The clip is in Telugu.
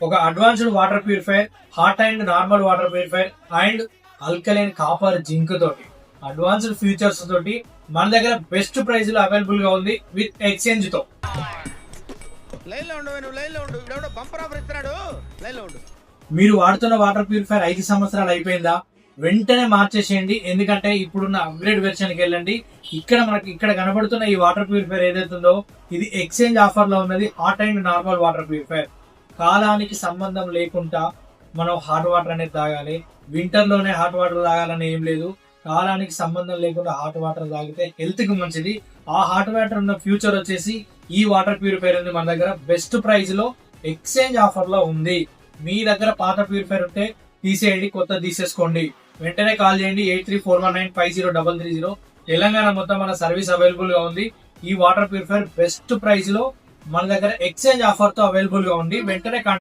ఒక advanced water purifier, hot and normal water purifier and alkaline copper zinc తోటి అడ్వాన్స్డ్ ఫీచర్స్ తోటి మన దగ్గర బెస్ట్ ప్రైస్ లో అవైలబుల్ గా ఉంది విత్ ఎక్స్చేంజ్ తో. మీరు వాడుతున్న వాటర్ ప్యూరిఫైర్ 5 సంవత్సరాలు అయిపోయిందా? వెంటనే మార్చేసేయండి. ఎందుకంటే ఇప్పుడున్న అప్గ్రేడ్ వెర్షన్ కి వెళ్ళండి. మనకి ఇక్కడ కనబడుతున్న ఈ వాటర్ ప్యూరిఫైర్ ఏదైతుందో ఇది ఎక్స్చేంజ్ ఆఫర్ లో ఉన్నది. Hot and normal water purifier. కాలానికి సంబంధం లేకుండా మనం హాట్ వాటర్ అనేది తాగాలి. వింటర్ లోనే హాట్ వాటర్ తాగాలని ఏం లేదు. కాలానికి సంబంధం లేకుండా హాట్ వాటర్ తాగితే హెల్త్ కి మంచిది. ఆ హాట్ వాటర్ ఉన్న ఫ్యూచర్ వచ్చేసి ఈ వాటర్ ప్యూరిఫైర్ ఉంది మన దగ్గర బెస్ట్ ప్రైస్ లో ఎక్స్చేంజ్ ఆఫర్ లో ఉంది. మీ దగ్గర పాత ప్యూరిఫైర్ ఉంటే తీసేయండి, కొత్త తీసేసుకోండి. వెంటనే కాల్ చేయండి 8341950330. తెలంగాణ మొత్తం మన సర్వీస్ అవైలబుల్ గా ఉంది. ఈ వాటర్ ప్యూరిఫైర్ బెస్ట్ ప్రైస్ లో మన దగ్గర ఎక్స్చేంజ్ ఆఫర్ తో అవైలబుల్ గా ఉంది. వెంటనే